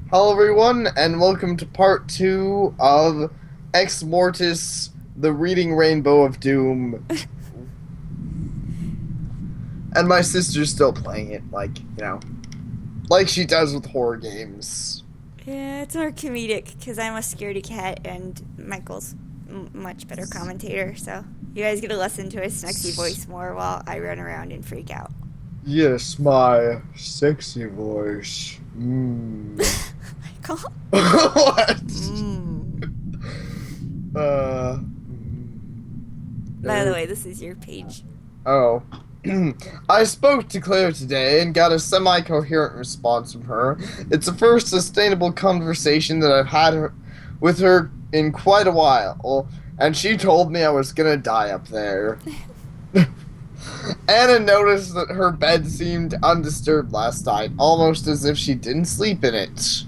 Hello, everyone, and welcome to part 2 of Exmortis, the Reading Rainbow of Doom. And my sister's still playing it, like she does with horror games. Yeah, it's more comedic because I'm a scaredy cat and Michael's much better commentator. So you guys get to listen to his sexy voice more while I run around and freak out. Yes, my sexy voice. Michael? What? Mm. Uh. By the way, this is your page. Oh. I spoke to Claire today and got a semi-coherent response from her. It's the first sustainable conversation that I've had with her in quite a while, and she told me I was gonna die up there. Anna noticed that her bed seemed undisturbed last night, almost as if she didn't sleep in it.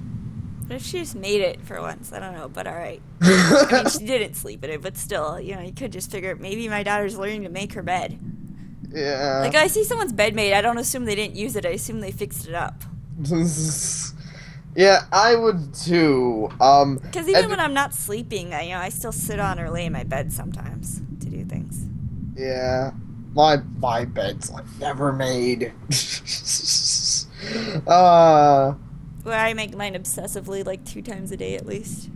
What if she just made it for once? I don't know, but alright. I mean, she didn't sleep in it, but still, you could just figure maybe my daughter's learning to make her bed. Yeah. Like, I see someone's bed made, I don't assume they didn't use it, I assume they fixed it up. Yeah, I would too. Because even when I'm not sleeping, I still sit on or lay in my bed sometimes to do things. Yeah, my bed's never made. uh, Where I make mine obsessively, like 2 times a day at least.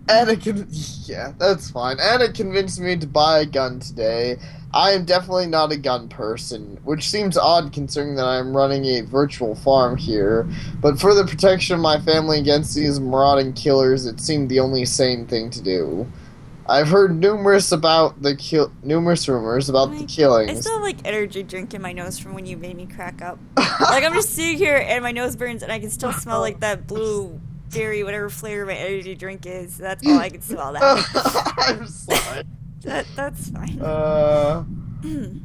Yeah, that's fine. Anna convinced me to buy a gun today. I am definitely not a gun person, which seems odd considering that I am running a virtual farm here. But for the protection of my family against these marauding killers, it seemed the only sane thing to do. I've heard numerous rumors about the I killings. still have energy drink in my nose from when you made me crack up. I'm just sitting here and my nose burns and I can still smell that blueberry, whatever flavor my energy drink is. That's all I can smell now. I'm sorry. That's fine.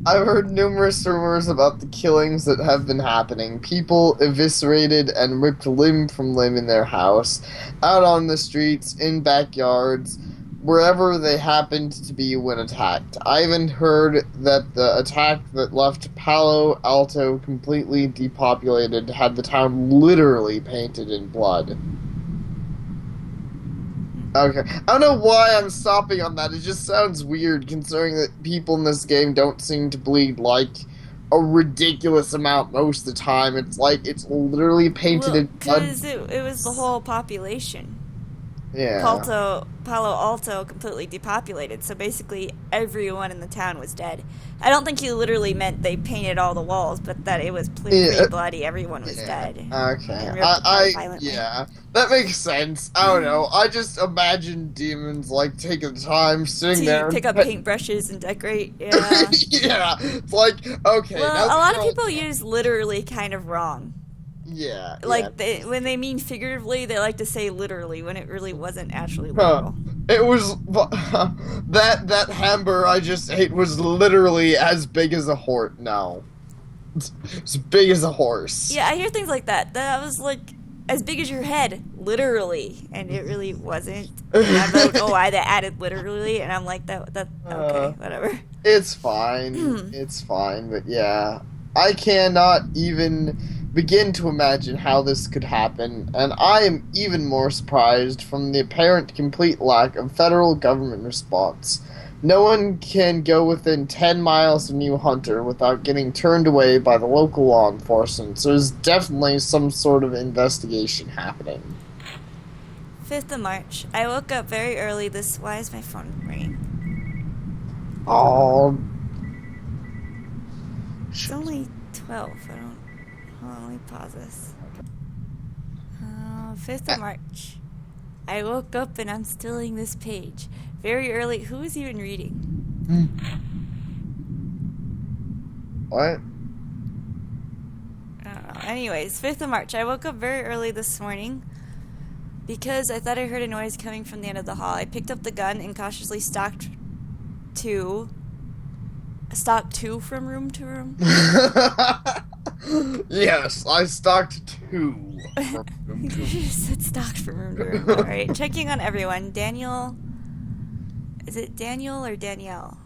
I've heard numerous rumors about the killings that have been happening. People eviscerated and ripped limb from limb in their house, out on the streets, in backyards, wherever they happened to be when attacked. I even heard that the attack that left Palo Alto completely depopulated had the town literally painted in blood. Okay. I don't know why I'm stopping on that. It just sounds weird considering that people in this game don't seem to bleed a ridiculous amount most of the time. It's literally painted in blood. Because it was the whole population. Yeah. Palo Alto completely depopulated, so basically everyone in the town was dead. I don't think he literally meant they painted all the walls, but that it was pretty bloody. Everyone was dead. Okay. Violently. Yeah, that makes sense. I don't know. I just imagine demons taking the time sitting there To pick up paintbrushes and decorate. Yeah. Yeah. It's okay. Well, a lot of people use literally kind of wrong. Yeah. When they mean figuratively, they like to say literally when it really wasn't actually literal. It was that hamburger I just ate was literally as big as a horse. No, it's as big as a horse. Yeah, I hear things like that. That was as big as your head, literally, and it really wasn't. And I don't know why they added literally, and I'm like that. Okay, whatever. It's fine. It's fine, but yeah, I cannot even begin to imagine how this could happen, and I am even more surprised from the apparent complete lack of federal government response. No one can go within 10 miles of New Hunter without getting turned away by the local law enforcement, so there's definitely some sort of investigation happening. 5th of March. I woke up very early Why is my phone ringing? Oh. It's only 12. Hold on, let me pause this. 5th of March. I woke up and I'm stilling this page. Very early. Who is even reading? What? I don't know. Anyways, 5th of March. I woke up very early this morning because I thought I heard a noise coming from the end of the hall. I picked up the gun and cautiously stalked two from room to room. Yes, I stalked 2 from room You to room. just said stalked from room to room. Alright, checking on everyone. Daniel. Is it Daniel or Danielle?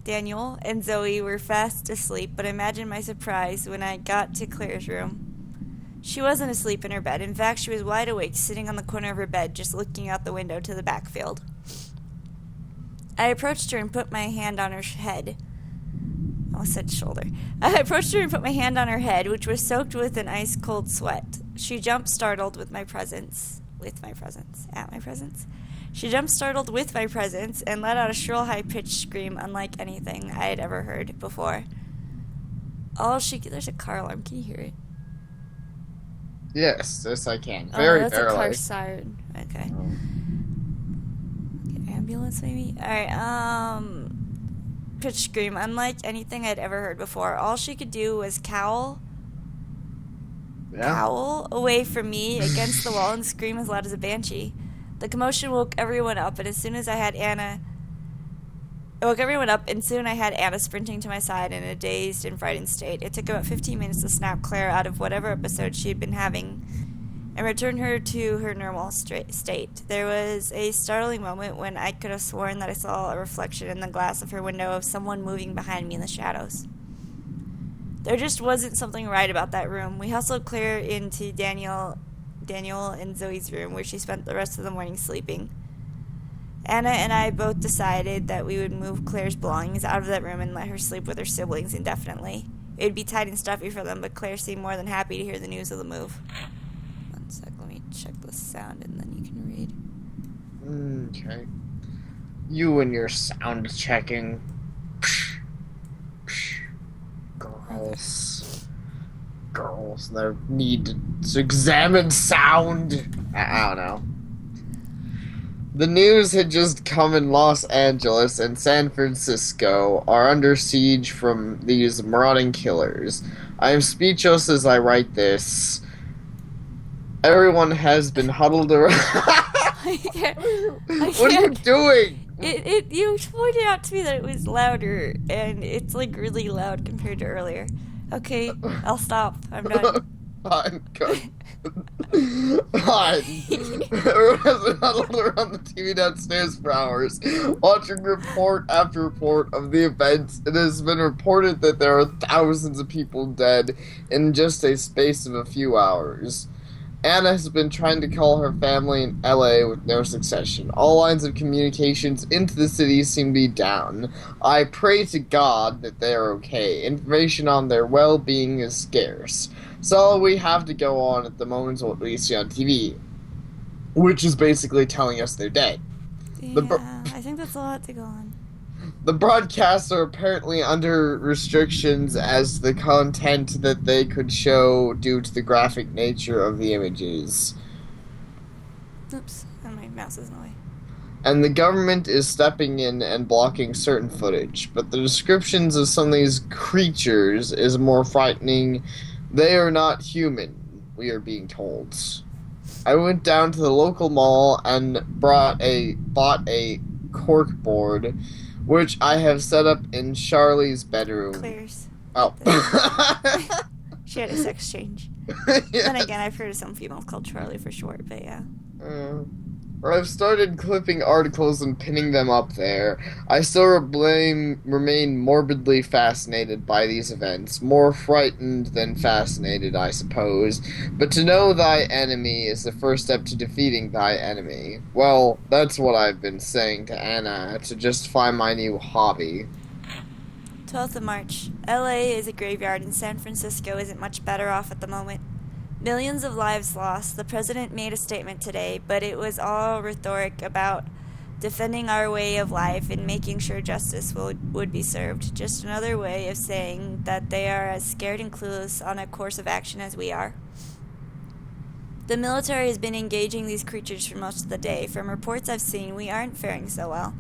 Daniel and Zoe were fast asleep, but imagine my surprise when I got to Claire's room. She wasn't asleep in her bed. In fact, she was wide awake, sitting on the corner of her bed, just looking out the window to the backfield. I approached her and put my hand on her head. I said shoulder. I approached her and put my hand on her head, which was soaked with an ice-cold sweat. She jumped startled with my presence. At my presence. She jumped startled with my presence and let out a shrill, high-pitched scream unlike anything I had ever heard before. There's a car alarm. Can you hear it? Yes, I can. Very that's barely. a car siren. Okay. Ambulance, maybe? Alright, pitch scream, unlike anything I'd ever heard before. All she could do was cowl away from me against the wall and scream as loud as a banshee. The commotion woke everyone up, and soon I had Anna sprinting to my side in a dazed and frightened state. It took about 15 minutes to snap Claire out of whatever episode she had been having and return her to her normal state. There was a startling moment when I could have sworn that I saw a reflection in the glass of her window of someone moving behind me in the shadows. There just wasn't something right about that room. We hustled Claire into Daniel and Zoe's room, where she spent the rest of the morning sleeping. Anna and I both decided that we would move Claire's belongings out of that room and let her sleep with her siblings indefinitely. It would be tight and stuffy for them, but Claire seemed more than happy to hear the news of the move. One sec, let me check the sound and then you can read. Okay. You and your sound checking. Girls, their need to examine sound. I don't know. The news had just come in Los Angeles and San Francisco are under siege from these marauding killers. I am speechless as I write this. Everyone has been huddled around. What are you doing? You pointed out to me that it was louder, and it's like really loud compared to earlier. Okay, I'll stop. I'm done. Fine, good. Fine. Everyone has been huddled around the TV downstairs for hours, watching report after report of the events. It has been reported that there are thousands of people dead in just a space of a few hours. Anna has been trying to call her family in LA with no success. All lines of communications into the city seem to be down. I pray to God that they are okay. Information on their well-being is scarce. So all we have to go on at the moment is what we see on TV, which is basically telling us they're dead. Yeah, I think that's a lot to go on. The broadcasts are apparently under restrictions as the content that they could show due to the graphic nature of the images. Oops, and my mouse is in the way. And the government is stepping in and blocking certain footage, but the descriptions of some of these creatures is more frightening. They are not human, we are being told. I went down to the local mall and bought a cork board, which I have set up in Charlie's bedroom. Claire's. Oh. She had a sex change. Yeah. Then again, I've heard of some females called Charlie for short, but yeah. I've started clipping articles and pinning them up there. I still remain morbidly fascinated by these events. More frightened than fascinated, I suppose. But to know thy enemy is the first step to defeating thy enemy. Well, that's what I've been saying to Anna, to just find my new hobby. 12th of March. LA is a graveyard and San Francisco isn't much better off at the moment. Millions of lives lost. The president made a statement today, but it was all rhetoric about defending our way of life and making sure justice would be served. Just another way of saying that they are as scared and clueless on a course of action as we are. The military has been engaging these creatures for most of the day. From reports I've seen, we aren't faring so well.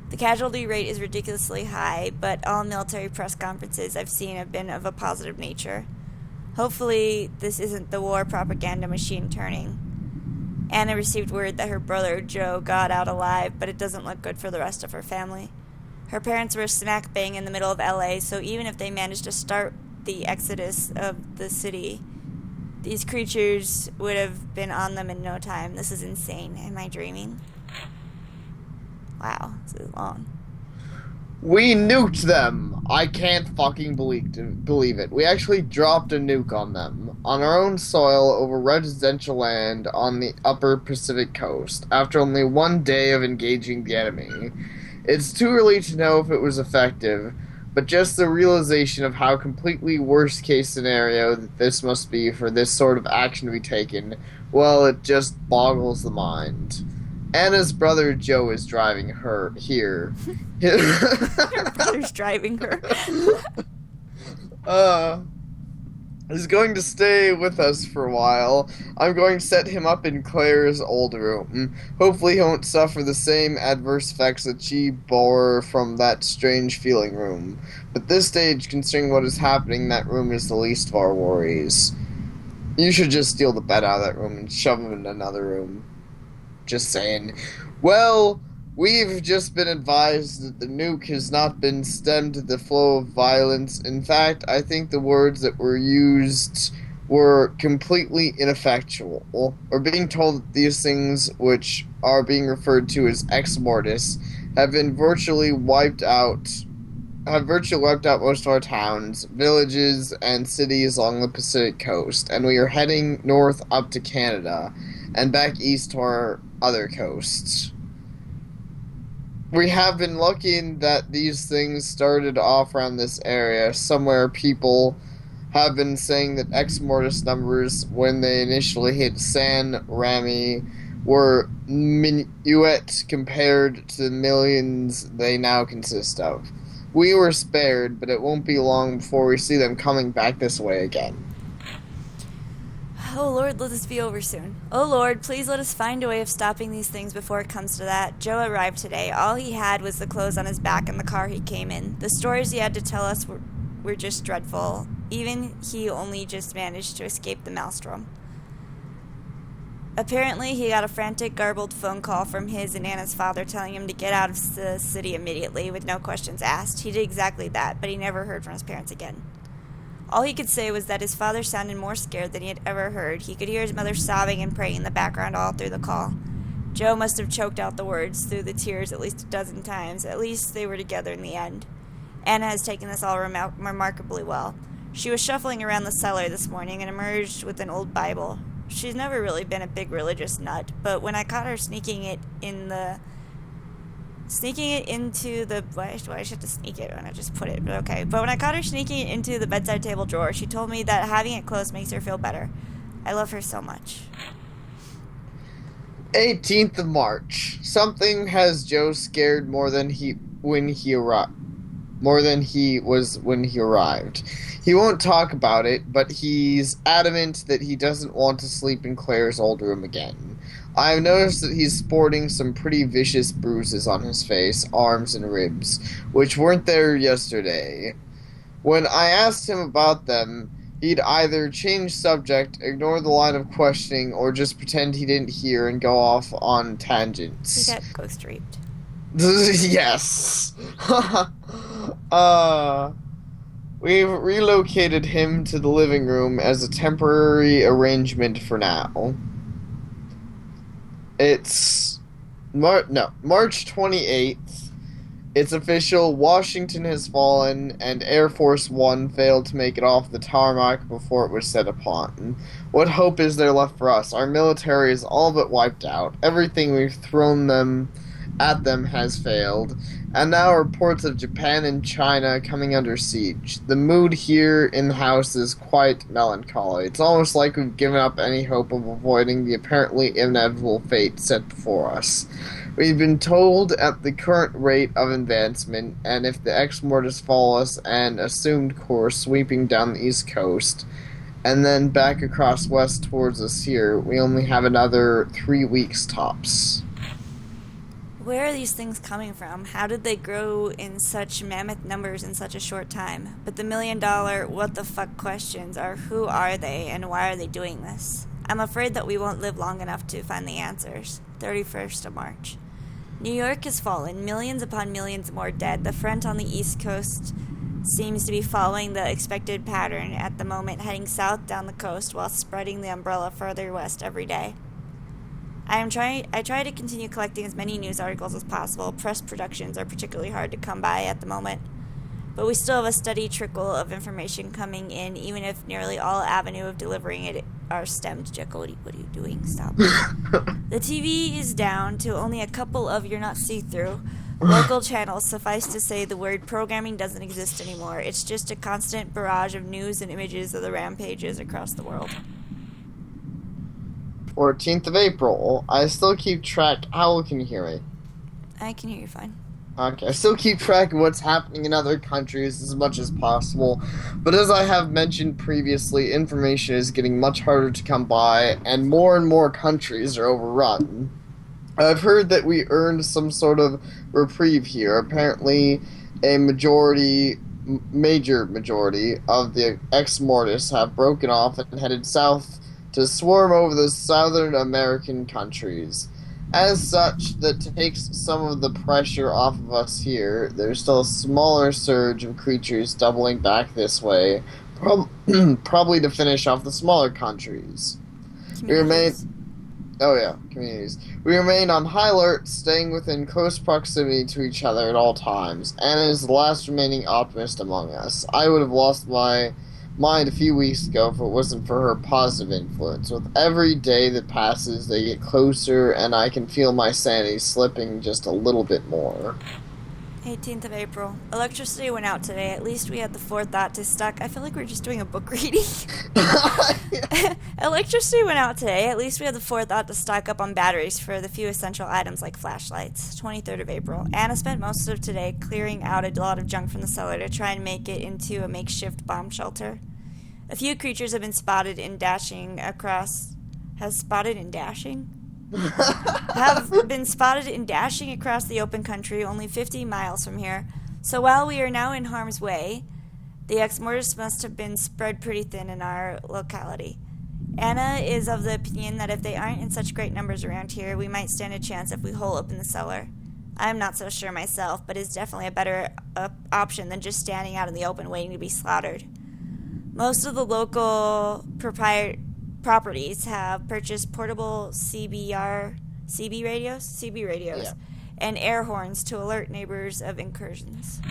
The casualty rate is ridiculously high, but all military press conferences I've seen have been of a positive nature. Hopefully, this isn't the war propaganda machine turning. Anna received word that her brother, Joe, got out alive, but it doesn't look good for the rest of her family. Her parents were smack bang in the middle of LA, so even if they managed to start the exodus of the city, these creatures would have been on them in no time. This is insane. Am I dreaming? Wow, this is long. We nuked them! I can't fucking believe it. We actually dropped a nuke on them, on our own soil over residential land on the upper Pacific coast, after only one day of engaging the enemy. It's too early to know if it was effective, but just the realization of how completely worst case scenario that this must be for this sort of action to be taken, well, it just boggles the mind. Anna's brother Joe is driving her here. Her brother's driving her. uh, is going to stay with us for a while. I'm going to set him up in Claire's old room. Hopefully, he won't suffer the same adverse effects that she bore from that strange feeling room. But this stage, considering what is happening in that room, is the least of our worries. You should just steal the bed out of that room and shove him in another room. Just saying. Well, we've just been advised that the nuke has not been stemmed to the flow of violence. In fact, I think the words that were used were completely ineffectual. We're being told that these things, which are being referred to as Exmortis, have been virtually wiped out most of our towns, villages, and cities along the Pacific coast, and we are heading north up to Canada and back east to our other coasts. We have been lucky in that these things started off around this area, somewhere people have been saying that Ex Mortis numbers, when they initially hit San Rami, were minuet compared to the millions they now consist of. We were spared, but it won't be long before we see them coming back this way again. Oh Lord, let this be over soon. Oh Lord, please let us find a way of stopping these things before it comes to that. Joe arrived today. All he had was the clothes on his back and the car he came in. The stories he had to tell us were just dreadful. Even he only just managed to escape the maelstrom. Apparently, he got a frantic, garbled phone call from his and Anna's father telling him to get out of the city immediately with no questions asked. He did exactly that, but he never heard from his parents again. All he could say was that his father sounded more scared than he had ever heard. He could hear his mother sobbing and praying in the background all through the call. Joe must have choked out the words through the tears at least a dozen times. At least they were together in the end. Anna has taken this all remarkably well. She was shuffling around the cellar this morning and emerged with an old Bible. She's never really been a big religious nut, but when I caught her sneaking it into the why do I have to sneak it when I just put it? But okay. But when I caught her sneaking it into the bedside table drawer, she told me that having it closed makes her feel better. I love her so much. 18th of March. Something has Joe scared more than he was when he arrived. He won't talk about it, but he's adamant that he doesn't want to sleep in Claire's old room again. I have noticed that he's sporting some pretty vicious bruises on his face, arms, and ribs, which weren't there yesterday. When I asked him about them, he'd either change subject, ignore the line of questioning, or just pretend he didn't hear and go off on He tangents. got ghost raped. Yes. uh, we've relocated him to the living room as a temporary arrangement for now. It's March 28th. It's official. Washington has fallen, and Air Force One failed to make it off the tarmac before it was set upon. What hope is there left for us? Our military is all but wiped out. Everything we've thrown at them has failed, and now reports of Japan and China coming under siege. The mood here in the house is quite melancholy. It's almost like we've given up any hope of avoiding the apparently inevitable fate set before us. We've been told at the current rate of advancement, and if the Exmortis follow us an assumed course sweeping down the east coast, and then back across west towards us here, we only have another 3 weeks tops. Where are these things coming from? How did they grow in such mammoth numbers in such a short time? But the $1,000,000 what the fuck questions are who are they and why are they doing this? I'm afraid that we won't live long enough to find the answers. 31st of March. New York has fallen, millions upon millions more dead. The front on the East Coast seems to be following the expected pattern at the moment, heading south down the coast while spreading the umbrella further west every day. I try to continue collecting as many news articles as possible. Press productions are particularly hard to come by at the moment. But we still have a steady trickle of information coming in, even if nearly all avenue of delivering it are stemmed. Jekyll, what are you doing? Stop. The TV is down to only a couple of you're not see-through local channels. Suffice to say, the word programming doesn't exist anymore. It's just a constant barrage of news and images of the rampages across the world. 14th of April. I still keep track. How can you hear me? I can hear you fine. Okay, I still keep track of what's happening in other countries as much as possible, but as I have mentioned previously, information is getting much harder to come by, and more countries are overrun. I've heard that we earned some sort of reprieve here. Apparently, a major majority of the Exmortis have broken off and headed south to swarm over the Southern American countries. As such, that takes some of the pressure off of us here. There's still a smaller surge of creatures doubling back this way, probably to finish off the smaller countries. We remain... Oh yeah, communities. We remain on high alert, staying within close proximity to each other at all times. Anna is the last remaining optimist among us. I would have lost my mind a few weeks ago if it wasn't for her positive influence. With every day that passes, they get closer, and I can feel my sanity slipping just a little bit more. 18th of April. Electricity went out today. At least we had the forethought to stock. I feel like we're just doing a book reading. Electricity went out today. At least we had the forethought to stock up on batteries for the few essential items like flashlights. 23rd of April. Anna spent most of today clearing out a lot of junk from the cellar to try and make it into a makeshift bomb shelter. A few creatures have been spotted in dashing across... have been spotted in dashing across the open country only 50 miles from here. So while we are now in harm's way, the Exmortis must have been spread pretty thin in our locality. Anna is of the opinion that if they aren't in such great numbers around here, we might stand a chance if we hole up in the cellar. I'm not so sure myself, but it's definitely a better option than just standing out in the open waiting to be slaughtered. Most of the local properties have purchased portable CB radios, Yeah. and air horns to alert neighbors of incursions.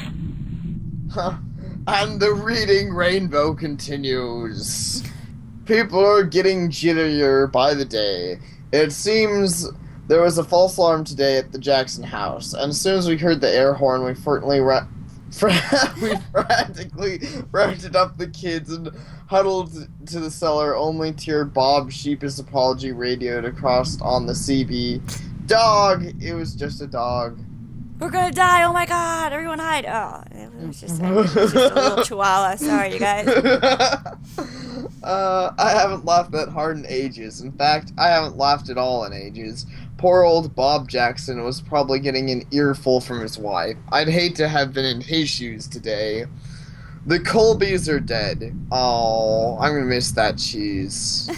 And the reading rainbow continues. People are getting jitterier by the day. It seems there was a false alarm today at the Jackson house, and as soon as we heard the air horn, we frantically rounded up the kids and huddled to the cellar, only to hear Bob's sheepish apology radioed across on the CB. Dog! It was just a dog. We're gonna die! Oh my god! Everyone hide! Oh, it was just a little chihuahua. Sorry, you guys. I haven't laughed that hard in ages. In fact, I haven't laughed at all in ages. Poor old Bob Jackson was probably getting an earful from his wife. I'd hate to have been in his shoes today. The Colbys are dead. Oh, I'm gonna miss that cheese.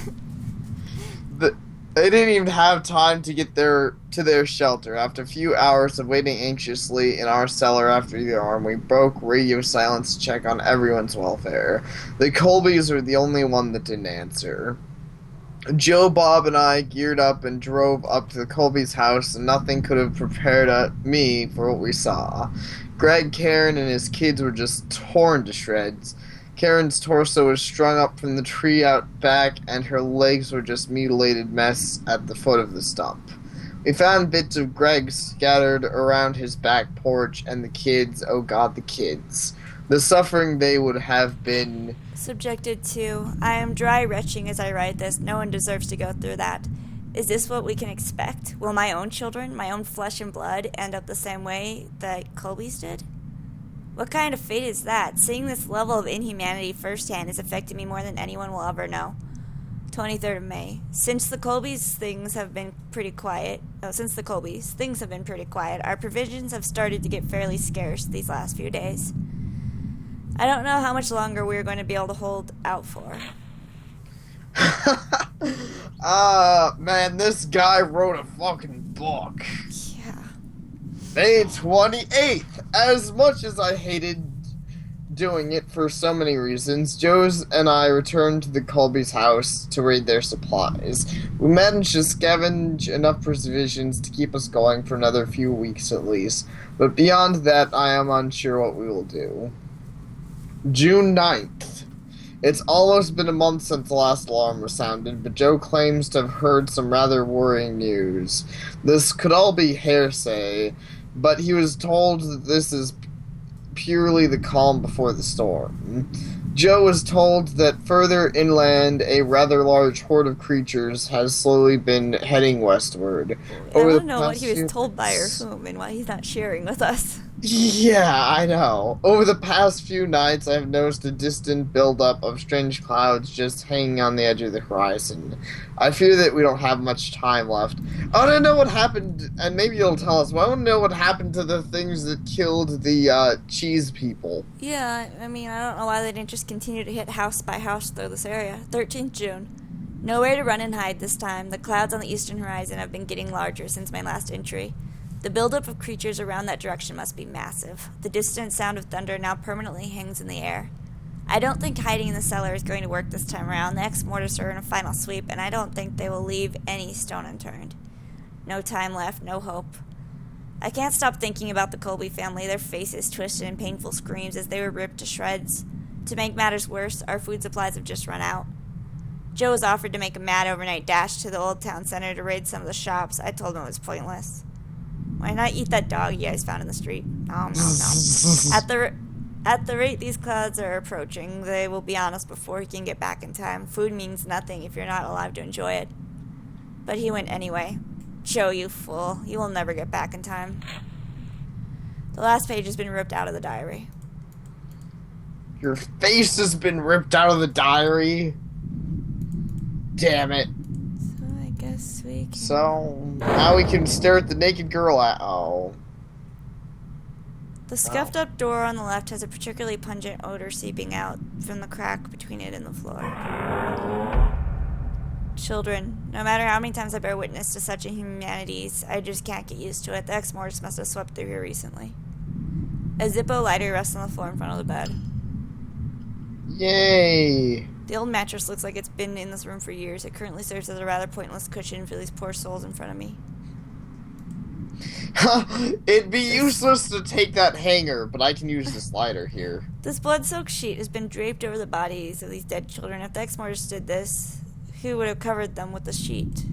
They didn't even have time to get to their shelter. After a few hours of waiting anxiously in our cellar after the alarm, we broke radio silence to check on everyone's welfare. The Colbys were the only one that didn't answer. Joe, Bob, and I geared up and drove up to the Colby's house, and nothing could have prepared me for what we saw. Greg, Karen, and his kids were just torn to shreds. Karen's torso was strung up from the tree out back, and her legs were just mutilated mess at the foot of the stump. We found bits of Greg scattered around his back porch, and the kids, oh god, the kids. The suffering they would have been subjected to. I am dry retching as I write this. No one deserves to go through that. Is this what we can expect? Will my own children, my own flesh and blood, end up the same way that Colby's did? What kind of fate is that? Seeing this level of inhumanity firsthand has affected me more than anyone will ever know. 23rd of May. Since the Colbys, things have been pretty quiet. Our provisions have started to get fairly scarce these last few days. I don't know how much longer we're going to be able to hold out for. Man, this guy wrote a fucking book. Yeah. May 28th. As much as I hated doing it for so many reasons, Joe's and I returned to the Colby's house to raid their supplies. We managed to scavenge enough provisions to keep us going for another few weeks at least, but beyond that, I am unsure what we will do. June 9th. It's almost been a month since the last alarm was sounded, but Joe claims to have heard some rather worrying news. This could all be hearsay, but he was told that this is purely the calm before the storm. Joe was told that further inland, a rather large horde of creatures has slowly been heading westward. I Over want the to know what past he was few told by or nights. whom and why he's not sharing with us. Yeah, I know. Over the past few nights, I have noticed a distant buildup of strange clouds just hanging on the edge of the horizon. I fear that we don't have much time left. I want to know what happened, and maybe you'll tell us, but I want to know what happened to the things that killed the cheese people. Yeah, I mean, I don't know why they didn't just continue to hit house by house through this area. 13th June. Nowhere to run and hide this time. The clouds on the eastern horizon have been getting larger since my last entry. The buildup of creatures around that direction must be massive. The distant sound of thunder now permanently hangs in the air. I don't think hiding in the cellar is going to work this time around. The Exmortis are in a final sweep, and I don't think they will leave any stone unturned. No time left, no hope. I can't stop thinking about the Colby family, their faces twisted in painful screams as they were ripped to shreds. To make matters worse, our food supplies have just run out. Joe was offered to make a mad overnight dash to the old town center to raid some of the shops. I told him it was pointless. Why not eat that dog you guys found in the street? Nom, nom, nom. At the rate these clouds are approaching, they will be on us before he can get back in time. Food means nothing if you're not alive to enjoy it. But he went anyway. Joe, you fool. You will never get back in time. The last page has been ripped out of the diary. Your face has been ripped out of the diary. Damn it. So I guess we can... So, now we can stare at the naked girl at. Oh. The scuffed up door on the left has a particularly pungent odor seeping out from the crack between it and the floor. Children. No matter how many times I bear witness to such inhumanities, I just can't get used to it. The Exmortis must have swept through here recently. A Zippo lighter rests on the floor in front of the bed. Yay. The old mattress looks like it's been in this room for years. It currently serves as a rather pointless cushion for these poor souls in front of me. It'd be useless to take that hanger, but I can use this lighter here. This blood-soaked sheet has been draped over the bodies of these dead children. If the Exmortis did this, who would have covered them with the sheet?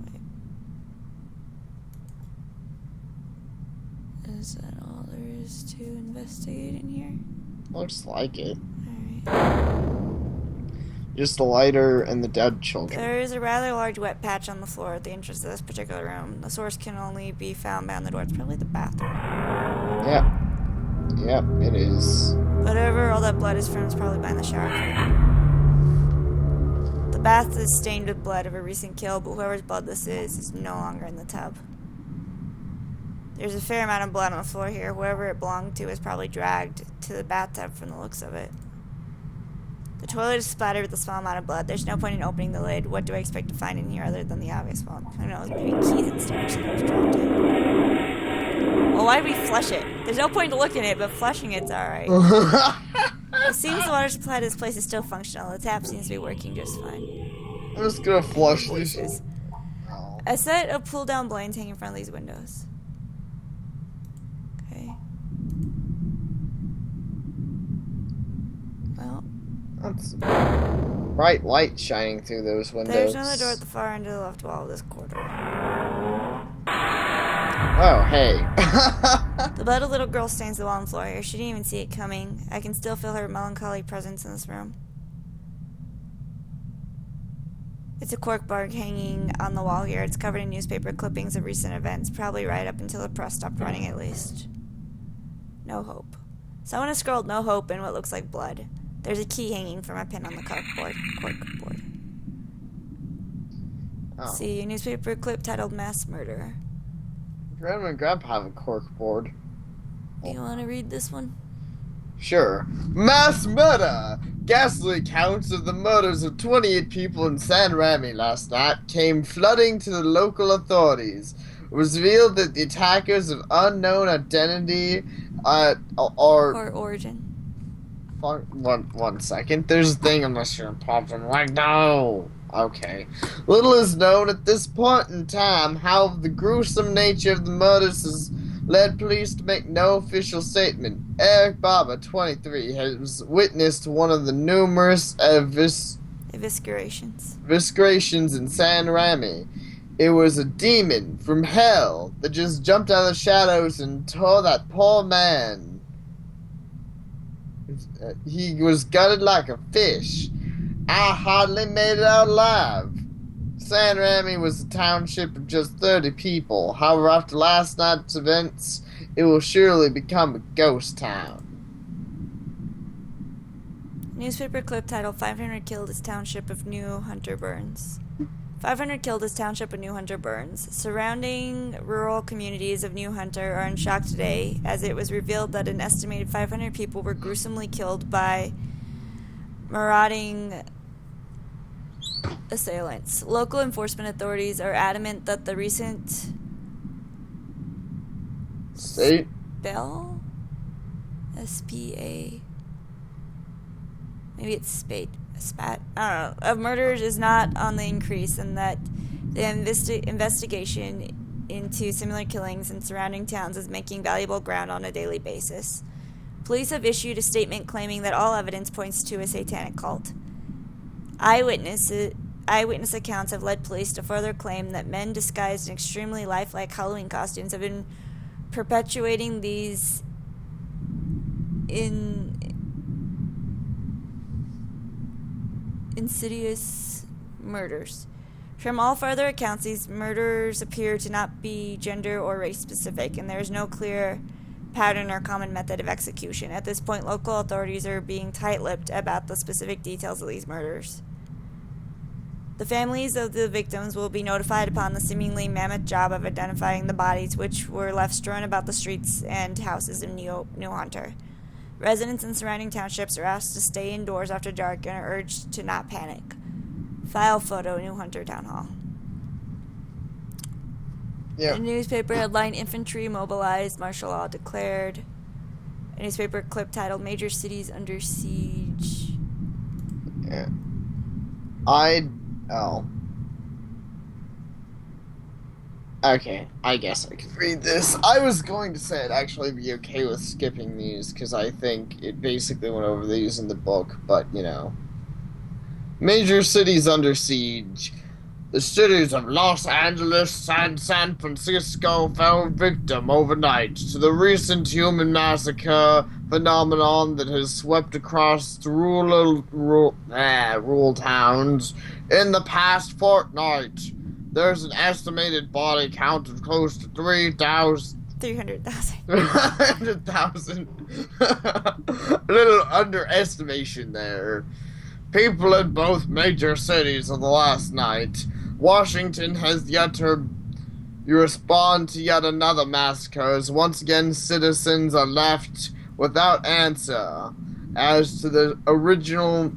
Wait. Is that all there is to investigate in here? Looks like it. Alright. Just the lighter and the dead children. There is a rather large wet patch on the floor at the entrance to this particular room. The source can only be found behind the door. It's probably the bathroom. Yep. Yep, it is. Whatever all that blood is from is probably behind the shower curtain. The bath is stained with blood of a recent kill, but whoever's blood this is no longer in the tub. There's a fair amount of blood on the floor here. Whoever it belonged to is probably dragged to the bathtub from the looks of it. The toilet is splattered with a small amount of blood. There's no point in opening the lid. What do I expect to find in here other than the obvious one? Who knows, maybe keys and stuff so was dropped in. Well, why do we flush it? There's no point to looking at it, but flushing it's alright. It seems the water supply to this place is still functional. The tap seems to be working just fine. I'm just gonna flush these. A set of pull-down blinds hang in front of these windows. Okay. Well, That's bright light shining through those windows. there's another door at the far end of the left wall of this corridor. Oh, hey. The blood of little girl stains the wall and floor here. She didn't even see it coming. I can still feel her melancholy presence in this room. It's a corkboard hanging on the wall here. It's covered in newspaper clippings of recent events, probably right up until the press stopped running at least. No hope. Someone has scrawled no hope in what looks like blood. There's a key hanging from a pin on the corkboard. Oh. See, a newspaper clip titled Mass Murder. Grandma and Grandpa have a cork board. You want to read this one? Sure. Mass murder! Ghastly accounts of the murders of 28 people in San Rami last night came flooding to the local authorities. was revealed that the attackers of unknown identity are Or origin. one second. There's a thing unless you're important. Like, no. Okay. Little is known at this point in time. How the gruesome nature of the murders has led police to make no official statement. Eric Baba, 23, has witnessed one of the numerous Eviscerations. eviscerations in San Rami. It was a demon from hell that just jumped out of the shadows and tore that poor man. He was gutted like a fish. I hardly made it out alive. San Rami was a township of just 30 people. However, after last night's events, it will surely become a ghost town. Newspaper clip titled 500 Killed as Township of New Hunter Burns. 500 killed as Township of New Hunter burns. Surrounding rural communities of New Hunter are in shock today as it was revealed that an estimated 500 people were gruesomely killed by marauding assailants. Local enforcement authorities are adamant that the recent State? spell? S-P-A... Maybe it's spat, I don't know, of murders is not on the increase, and that the investigation into similar killings in surrounding towns is making valuable ground on a daily basis. Police have issued a statement claiming that all evidence points to a satanic cult. Eyewitness accounts have led police to further claim that men disguised in extremely lifelike Halloween costumes have been perpetuating these insidious murders. From all further accounts, these murders appear to not be gender or race specific, and there is no clear pattern or common method of execution. At this point, local authorities are being tight-lipped about the specific details of these murders. The families of the victims will be notified upon the seemingly mammoth job of identifying the bodies, which were left strewn about the streets and houses in New Hunter. Residents in surrounding townships are asked to stay indoors after dark and are urged to not panic. File photo, New Hunter Town Hall. Yeah. A newspaper headline, Infantry Mobilized, Martial Law Declared. A newspaper clip titled, Major Cities Under Siege. Yeah. Oh. Okay, I guess I can read this. I was going to say I'd actually be okay with skipping these, because I think it basically went over these in the book, but, you know. Major cities under siege. The cities of Los Angeles and San Francisco fell victim overnight to the recent human massacre phenomenon that has swept across the rural towns in the past fortnight. There's an estimated body count of close to 300,000. 300,000. A little underestimation there. People in both major cities of the last night. Washington has yet to respond to yet another massacre, as once again citizens are left without answer as to the original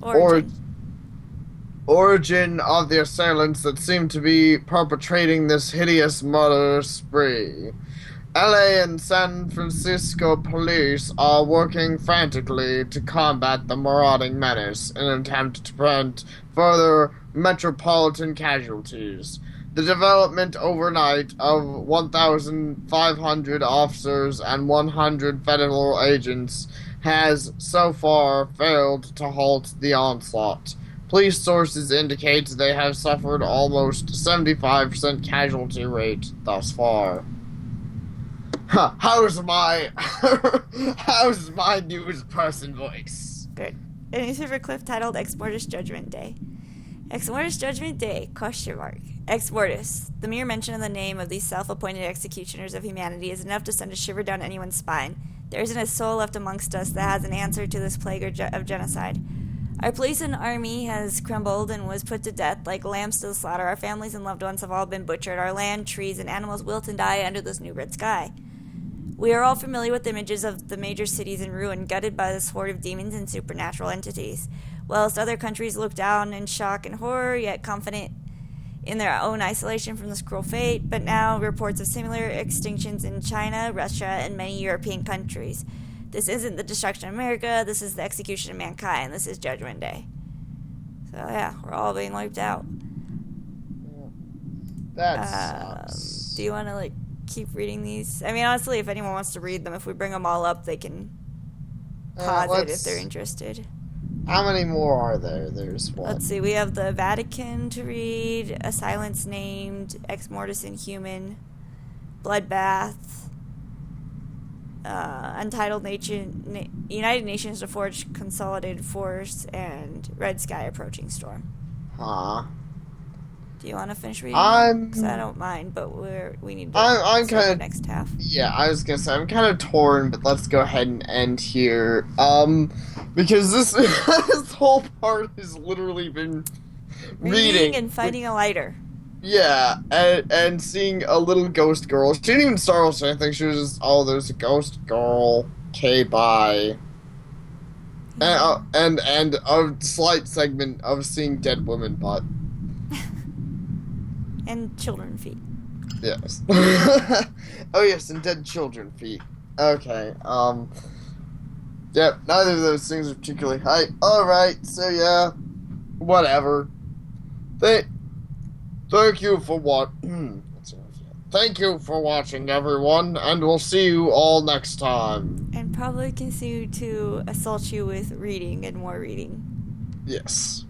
origin of the assailants that seem to be perpetrating this hideous murder spree. LA and San Francisco police are working frantically to combat the marauding menace in an attempt to prevent further metropolitan casualties. The development overnight of 1,500 officers and 100 federal agents has so far failed to halt the onslaught. Police sources indicate they have suffered almost 75% casualty rate thus far. How's my news person voice? Good. A newspaper clip titled Exmortis Judgment Day. Exmortis Judgment Day, ? Exmortis. The mere mention of the name of these self-appointed executioners of humanity is enough to send a shiver down anyone's spine. There isn't a soul left amongst us that has an answer to this plague of genocide. Our police and army has crumbled and was put to death like lambs to the slaughter. Our families and loved ones have all been butchered. Our land, trees, and animals wilt and die under this new red sky. We are all familiar with images of the major cities in ruin, gutted by this horde of demons and supernatural entities. Whilst other countries look down in shock and horror, yet confident in their own isolation from this cruel fate, but now reports of similar extinctions in China, Russia, and many European countries. This isn't the destruction of America, this is the execution of mankind, this is Judgment Day. So yeah, we're all being wiped out. That Do sucks. you want to like keep reading these? I mean, honestly, if anyone wants to read them, if we bring them all up, they can pause it if they're Let's. interested. How many more are there? There's Let's one. see, we have the Vatican to read, A Silence Named, Exmortis Inhuman, Bloodbath, Untitled United Nations to Forge Consolidated Force, and Red Sky Approaching Storm. Huh. Do you want to finish reading them? Because I I'm. don't mind, but we need to I'm start the kind of. next half. Yeah, I was gonna say I'm kind of torn, but let's go ahead and end here. Because this this whole part has literally been Reading reading. and finding a lighter. Yeah, and seeing a little ghost girl. She didn't even start with anything. She was just, oh, there's a ghost girl. Okay, bye. Yeah. And a slight segment of seeing dead women butt. And children feet. Yes. Oh yes, and dead children feet. Okay. Yep. Neither of those things are particularly high. All right. So yeah, whatever. Thank Thank you for what. Thank you for watching, everyone, and we'll see you all next time. And probably continue to assault you with reading and more reading. Yes.